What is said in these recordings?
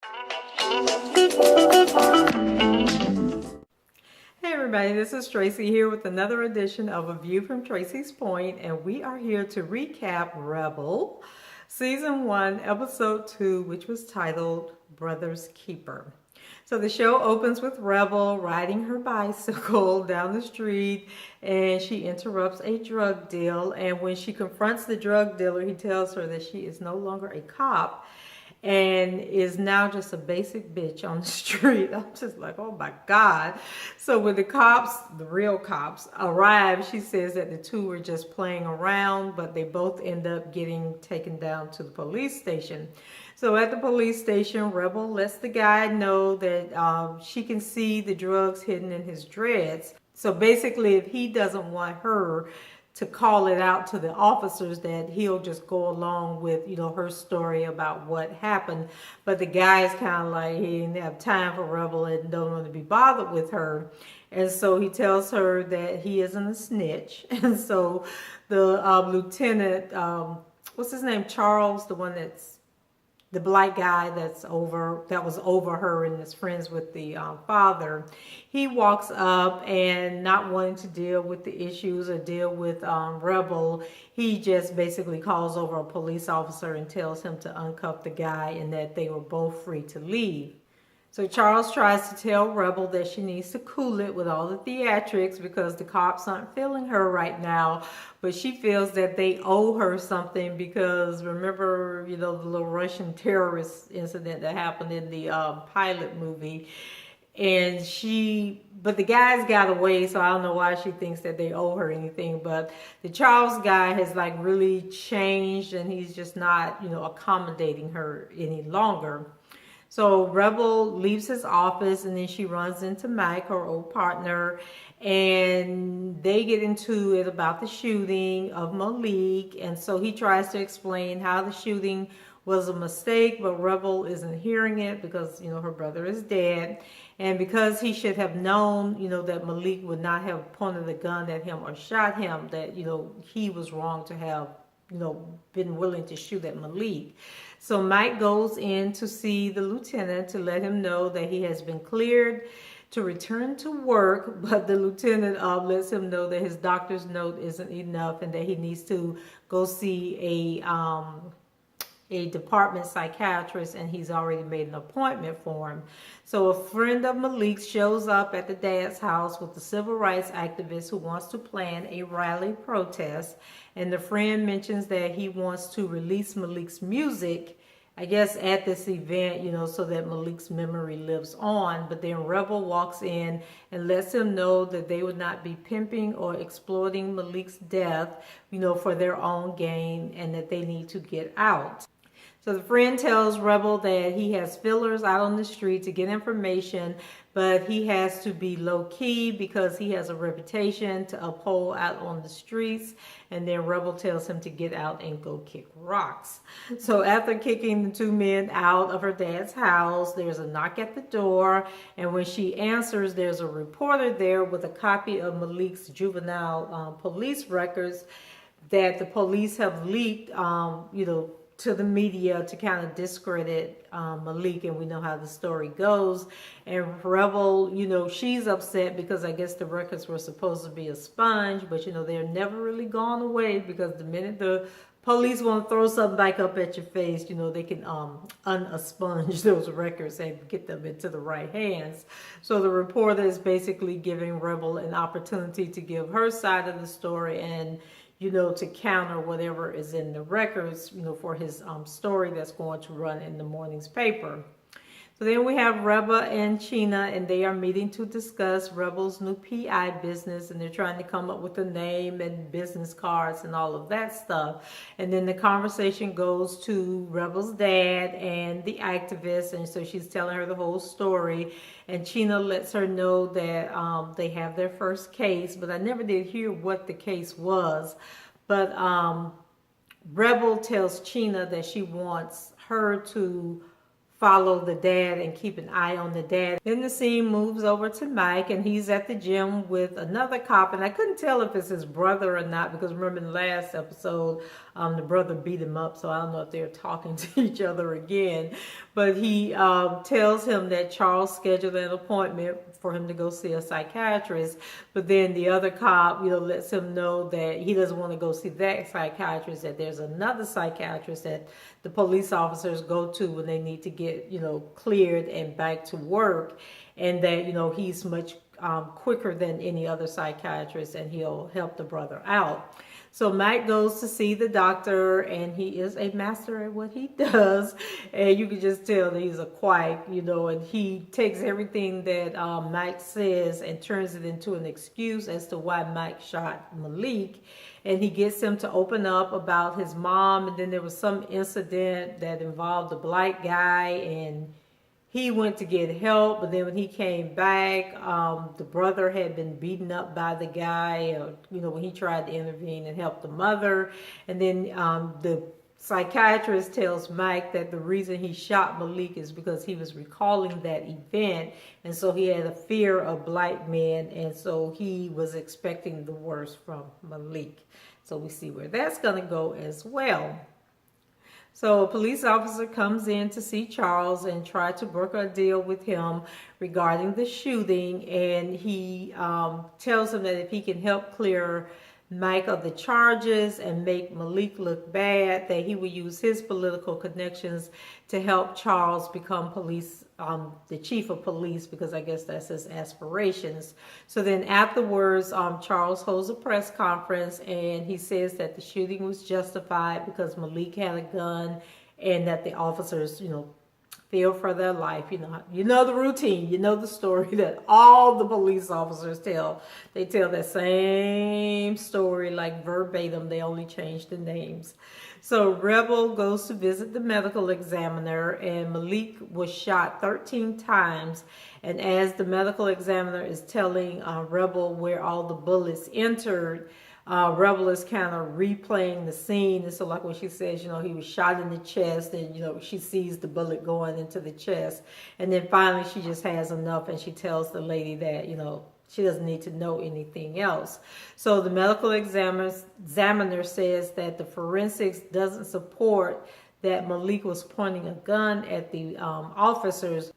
Hey everybody, this is Tracy here with another edition of A View from Tracy's Point, and we are here to recap Rebel, Season 1, Episode 2, which was titled Brother's Keeper. So the show opens with Rebel riding her bicycle down the street, and she interrupts a drug deal, and when she confronts the drug dealer, he tells her that she is no longer a cop and is now just a basic bitch on the street. I'm just like, oh my God. So when the cops, the real cops, arrive, she says that the two were just playing around, but they both end up getting taken down to the police station. So at the police station, Rebel lets the guy know that she can see the drugs hidden in his dreads. So basically, if he doesn't want her to call it out to the officers, that he'll just go along with, her story about what happened. But the guy is kind of like, he didn't have time for Rebel and don't want to be bothered with her. And so he tells her that he isn't a snitch. And so the lieutenant, what's his name? Charles, the one that's the black guy that was over her and is friends with the father, he walks up and not wanting to deal with the issues or deal with Rebel, he just basically calls over a police officer and tells him to uncuff the guy and that they were both free to leave. So Charles tries to tell Rebel that she needs to cool it with all the theatrics because the cops aren't feeling her right now. But she feels that they owe her something because remember, the little Russian terrorist incident that happened in the pilot movie. And but the guys got away, so I don't know why she thinks that they owe her anything. But the Charles guy has like really changed and he's just not, accommodating her any longer. So Rebel leaves his office and then she runs into Mike, her old partner, and they get into it about the shooting of Malik. And so he tries to explain how the shooting was a mistake, but Rebel isn't hearing it because, her brother is dead. And because he should have known, that Malik would not have pointed a gun at him or shot him, that, he was wrong to have been willing to shoot at Malik. So Mike goes in to see the lieutenant to let him know that he has been cleared to return to work, but the lieutenant lets him know that his doctor's note isn't enough and that he needs to go see a department psychiatrist, and he's already made an appointment for him. So a friend of Malik's shows up at the dad's house with the civil rights activist who wants to plan a rally protest. And the friend mentions that he wants to release Malik's music, I guess, at this event, so that Malik's memory lives on. But then Rebel walks in and lets him know that they would not be pimping or exploiting Malik's death, for their own gain, and that they need to get out. So the friend tells Rebel that he has fillers out on the street to get information, but he has to be low-key because he has a reputation to uphold out on the streets. And then Rebel tells him to get out and go kick rocks. So after kicking the two men out of her dad's house, there's a knock at the door. And when she answers, there's a reporter there with a copy of Malik's juvenile police records that the police have leaked, to the media to kind of discredit Malik, and we know how the story goes. And Rebel, she's upset because I guess the records were supposed to be a sponge, but they're never really gone away because the minute the police want to throw something back up at your face, they can unsponge those records and get them into the right hands. So the reporter is basically giving Rebel an opportunity to give her side of the story and to counter whatever is in the records, for his story that's going to run in the morning's paper. So then we have Reba and Chyna, and they are meeting to discuss Rebel's new PI business, and they're trying to come up with a name and business cards and all of that stuff. And then the conversation goes to Rebel's dad and the activist, and so she's telling her the whole story. And Chyna lets her know that they have their first case, but I never did hear what the case was. But Rebel tells Chyna that she wants her to follow the dad and keep an eye on the dad. Then the scene moves over to Mike, and he's at the gym with another cop, and I couldn't tell if it's his brother or not because remember in the last episode the brother beat him up, so I don't know if they're talking to each other again. But he tells him that Charles scheduled an appointment for him to go see a psychiatrist. But then the other cop, lets him know that he doesn't want to go see that psychiatrist, that there's another psychiatrist that the police officers go to when they need to get, cleared and back to work. And that, he's much quicker than any other psychiatrist, and he'll help the brother out. So Mike goes to see the doctor, and he is a master at what he does. And you can just tell that he's a quack, and he takes everything that Mike says and turns it into an excuse as to why Mike shot Malik. And he gets him to open up about his mom, and then there was some incident that involved a black guy, and he went to get help, but then when he came back, the brother had been beaten up by the guy, when he tried to intervene and help the mother. And then the psychiatrist tells Mike that the reason he shot Malik is because he was recalling that event. And so he had a fear of black men, and so he was expecting the worst from Malik. So we see where that's going to go as well. So a police officer comes in to see Charles and try to broker a deal with him regarding the shooting. And he tells him that if he can help clear Mike of the charges and make Malik look bad, that he will use his political connections to help Charles become the chief of police, because I guess that's his aspirations. So then afterwards, Charles holds a press conference, and he says that the shooting was justified because Malik had a gun, and that the officers, fear for their life. You know the routine, the story that all the police officers tell. They tell that same story like verbatim. They only change the names. So Rebel goes to visit the medical examiner, and Malik was shot 13 times. And as the medical examiner is telling Rebel where all the bullets entered, Rebel is kind of replaying the scene. And so like when she says, he was shot in the chest, and, she sees the bullet going into the chest. And then finally she just has enough, and she tells the lady that, she doesn't need to know anything else. So the medical examiner says that the forensics doesn't support that Malik was pointing a gun at the officers,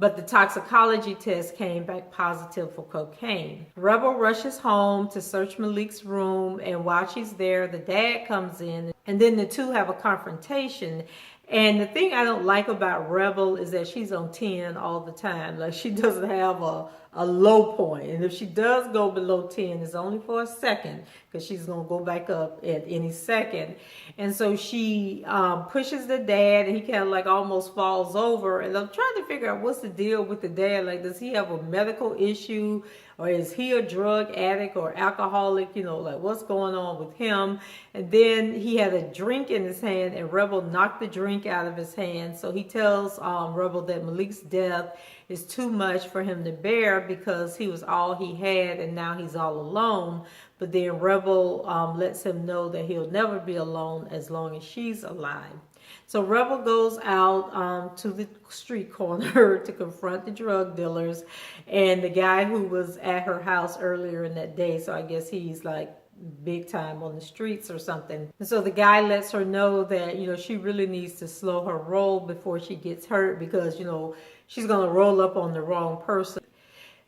but the toxicology test came back positive for cocaine. Rebel rushes home to search Malik's room, and while she's there, the dad comes in, and then the two have a confrontation. And the thing I don't like about Rebel is that she's on 10 all the time. Like, she doesn't have a low point. And if she does go below 10, it's only for a second, because she's going to go back up at any second. And so she pushes the dad, and he kind of like almost falls over. And I'm trying to figure out what's the deal with the dad. Like, does he have a medical issue? Or is he a drug addict or alcoholic? Like, what's going on with him? And then he had a drink in his hand, and Rebel knocked the drink out of his hand. So he tells Rebel that Malik's death is too much for him to bear, because he was all he had, and now he's all alone. But then Rebel lets him know that he'll never be alone as long as she's alive. So Rebel goes out to the street corner to confront the drug dealers and the guy who was at her house earlier in that day. So I guess he's like big time on the streets or something. And so the guy lets her know that, she really needs to slow her roll before she gets hurt, because, she's going to roll up on the wrong person.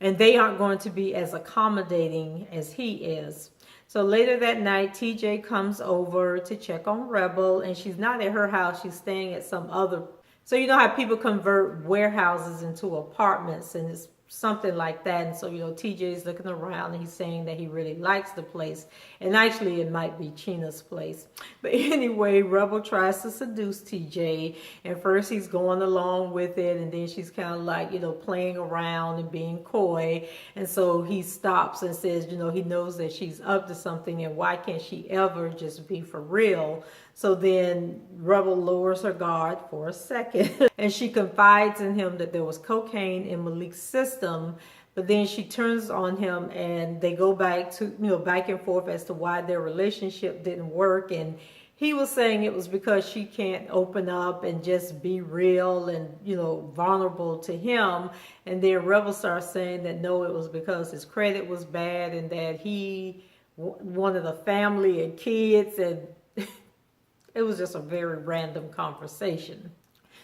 And they aren't going to be as accommodating as he is. So later that night, TJ comes over to check on Rebel, and she's not at her house. She's staying at some other. So you know how people convert warehouses into apartments, and it's something like that. And so, TJ is looking around, and he's saying that he really likes the place. And actually, it might be China's place. But anyway, Rebel tries to seduce TJ. And first he's going along with it, and then she's kind of like, playing around and being coy. And so he stops and says, he knows that she's up to something, and why can't she ever just be for real? So then Rebel lowers her guard for a second, and she confides in him that there was cocaine in Malik's system. But then she turns on him, and they go back to, back and forth as to why their relationship didn't work. And he was saying it was because she can't open up and just be real and, vulnerable to him. And then Rebel starts saying that no, it was because his credit was bad, and that he wanted a family and kids, and it was just a very random conversation.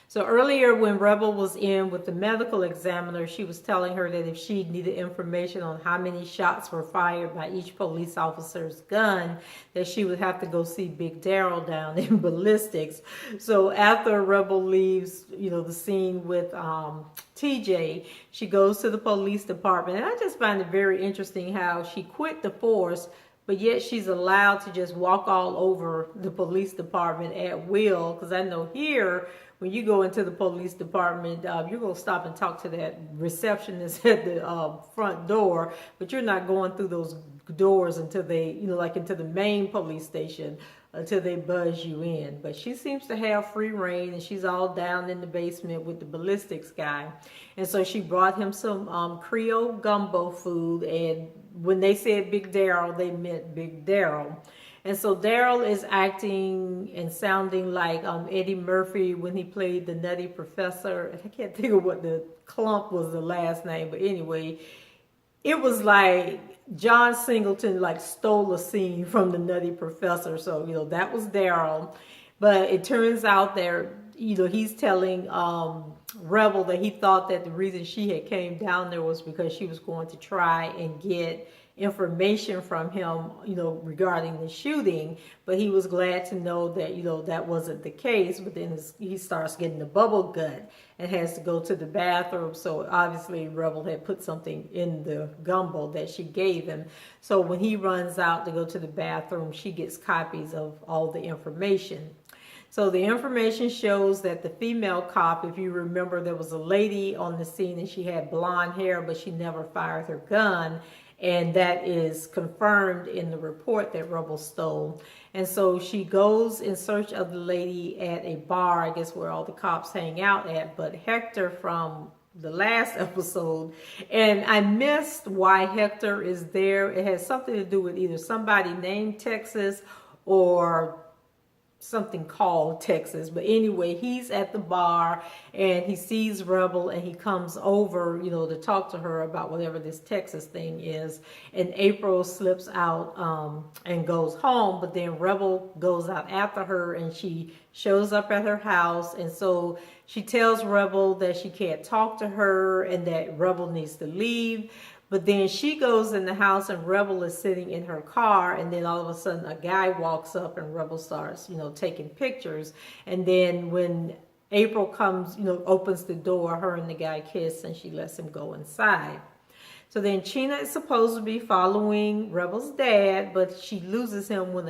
So earlier when Rebel was in with the medical examiner, she was telling her that if she needed information on how many shots were fired by each police officer's gun, that she would have to go see Big Daryl down in ballistics. So after Rebel leaves, the scene with TJ, she goes to the police department. And I just find it very interesting how she quit the force, but yet she's allowed to just walk all over the police department at will. Because I know here, when you go into the police department, you're going to stop and talk to that receptionist at the front door, but you're not going through those doors until they, like into the main police station, until they buzz you in. But she seems to have free reign, and she's all down in the basement with the ballistics guy. And so she brought him some Creole gumbo food, and when they said Big Daryl, they meant Big Daryl. And so Daryl is acting and sounding like Eddie Murphy when he played the Nutty Professor. I can't think of what the clump was the last name, but anyway, it was like John Singleton stole a scene from the Nutty Professor. So, that was Daryl. But it turns out that, he's telling Rebel that he thought that the reason she had came down there was because she was going to try and get information from him, regarding the shooting, but he was glad to know that, that wasn't the case. But then he starts getting the bubble gut and has to go to the bathroom. So obviously Rebel had put something in the gumbo that she gave him. So when he runs out to go to the bathroom, she gets copies of all the information. So the information shows that the female cop, if you remember, there was a lady on the scene and she had blonde hair, but she never fired her gun. And that is confirmed in the report that Rebel stole. And so she goes in search of the lady at a bar, I guess where all the cops hang out at. But Hector from the last episode, and I missed why Hector is there. It has something to do with either somebody named Texas or something called Texas. But anyway, he's at the bar and he sees Rebel and he comes over, to talk to her about whatever this Texas thing is. And April slips out and goes home, but then Rebel goes out after her and she shows up at her house. And so she tells Rebel that she can't talk to her and that Rebel needs to leave. But then she goes in the house and Rebel is sitting in her car, and then all of a sudden a guy walks up and Rebel starts, taking pictures. And then when April comes, opens the door, her and the guy kiss and she lets him go inside. So then Chyna is supposed to be following Rebel's dad, but she loses him when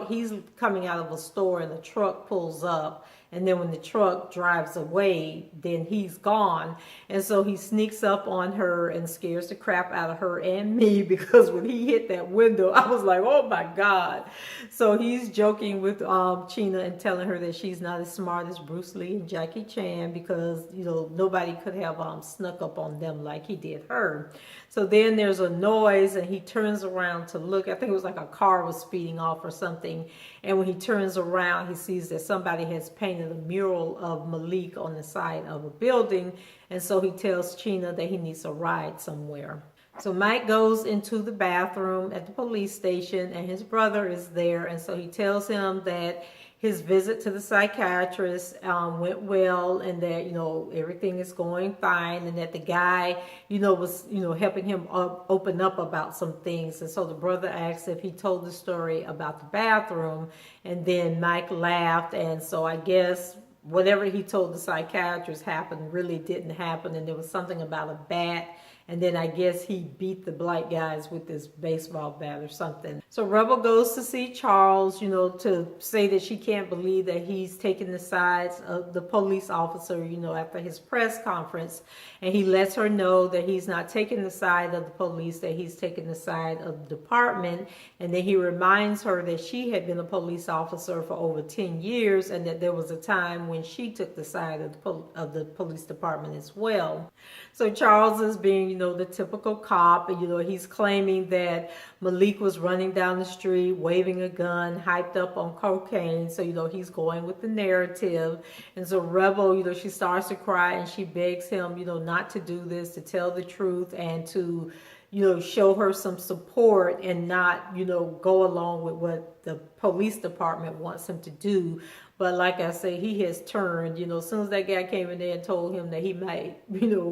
he's coming out of a store and the truck pulls up. And then when the truck drives away, then he's gone. And so he sneaks up on her and scares the crap out of her and me, because when he hit that window, I was like, oh my God. So he's joking with Chyna and telling her that she's not as smart as Bruce Lee and Jackie Chan, because, nobody could have snuck up on them like he did her. So then there's a noise and he turns around to look. I think it was like a car was speeding off or something. And when he turns around, he sees that somebody has painted a mural of Malik on the side of a building. And so he tells Chyna that he needs a ride somewhere. So Mike goes into the bathroom at the police station and his brother is there. And so he tells him that his visit to the psychiatrist went well, and that, everything is going fine, and that the guy, was, helping him open up about some things. And so the brother asked if he told the story about the bathroom, and then Mike laughed. And so I guess whatever he told the psychiatrist happened really didn't happen, and there was something about a bat. And then I guess he beat the black guys with this baseball bat or something. So Rebel goes to see Charles, to say that she can't believe that he's taking the sides of the police officer, after his press conference. And he lets her know that he's not taking the side of the police, that he's taking the side of the department. And then he reminds her that she had been a police officer for over 10 years and that there was a time when she took the side of the police department as well. So Charles is being, the typical cop. And, he's claiming that Malik was running down the street, waving a gun, hyped up on cocaine. So, he's going with the narrative. And so Rebel, she starts to cry and she begs him, not to do this, to tell the truth and to, show her some support and not, go along with what the police department wants him to do. But like I say, he has turned, as soon as that guy came in there and told him that he might,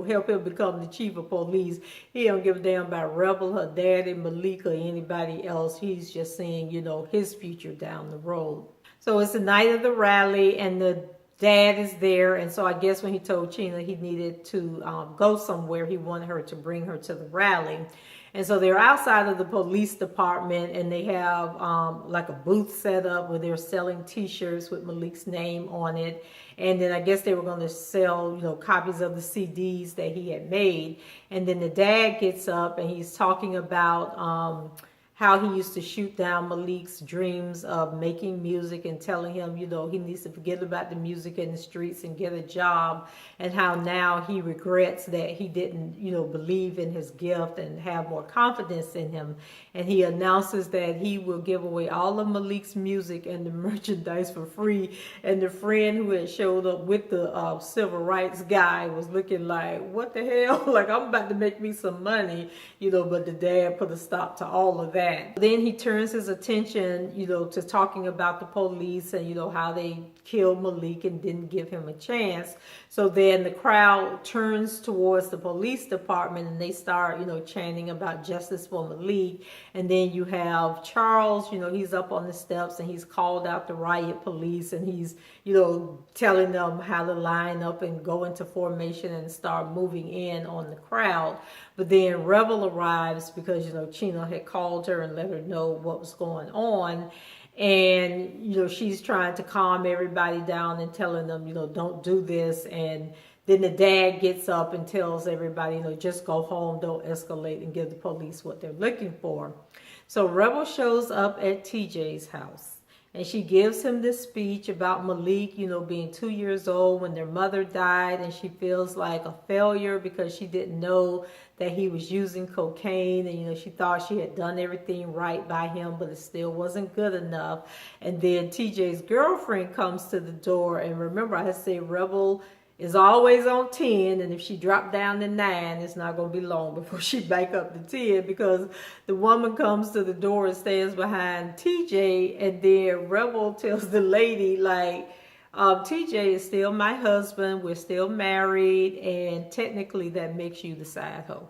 help him become the chief of police, he don't give a damn about Rebel, her daddy, Malik, or anybody else. He's just seeing, his future down the road. So it's the night of the rally, and the dad is there. And so I guess when he told Chyna he needed to go somewhere, he wanted her to bring her to the rally. And so they're outside of the police department, and they have like a booth set up where they're selling T-shirts with Malik's name on it. And then I guess they were going to sell, copies of the CDs that he had made. And then the dad gets up and he's talking about how he used to shoot down Malik's dreams of making music, and telling him, he needs to forget about the music in the streets and get a job, and how now he regrets that he didn't, believe in his gift and have more confidence in him. And he announces that he will give away all of Malik's music and the merchandise for free. And the friend who had showed up with the civil rights guy was looking like, what the hell? Like, I'm about to make me some money, but the dad put a stop to all of that. Then he turns his attention, to talking about the police and, how they killed Malik and didn't give him a chance. So then the crowd turns towards the police department and they start, chanting about justice for Malik. And then you have Charles, he's up on the steps and he's called out the riot police, and he's, telling them how to line up and go into formation and start moving in on the crowd. But then Rebel arrives because, Chyna had called her and let her know what was going on. And, she's trying to calm everybody down and telling them, don't do this. And then the dad gets up and tells everybody, just go home, don't escalate, and give the police what they're looking for. So Rebel shows up at TJ's house. And she gives him this speech about Malik, being 2 years old when their mother died, and she feels like a failure because she didn't know that he was using cocaine, and she thought she had done everything right by him, but it still wasn't good enough. And then TJ's girlfriend comes to the door, and remember I said Rebel is always on 10, and if she dropped down to 9, it's not going to be long before she back up to 10, because the woman comes to the door and stands behind TJ, and then Rebel tells the lady, like, TJ is still my husband, we're still married, and technically that makes you the side hoe.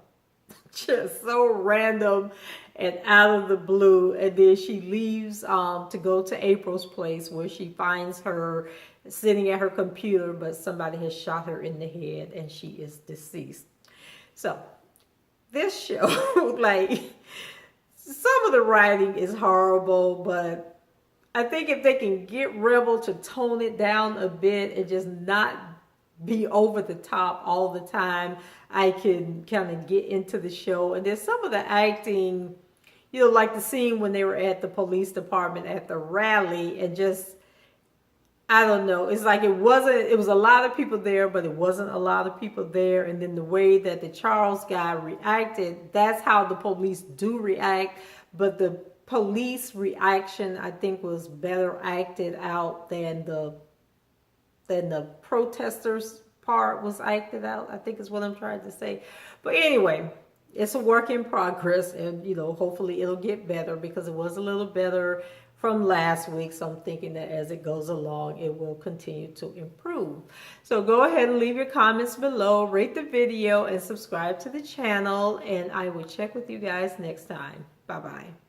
Just so random and out of the blue. And then she leaves to go to April's place, where she finds her sitting at her computer, but somebody has shot her in the head and she is deceased. So this show, like, some of the writing is horrible, but I think if they can get Rebel to tone it down a bit and just not be over the top all the time, I can kind of get into the show. And there's some of the acting, like the scene when they were at the police department at the rally, and just, I don't know, it's like it was a lot of people there, but it wasn't a lot of people there. And then the way that the Charles guy reacted, that's how the police do react. But the police reaction, I think, was better acted out than the protesters' part was acted out, I think is what I'm trying to say. But anyway, it's a work in progress, and hopefully it'll get better, because it was a little better from last week. So I'm thinking that as it goes along, it will continue to improve. So go ahead and leave your comments below, rate the video, and subscribe to the channel, and I will check with you guys next time. Bye-bye.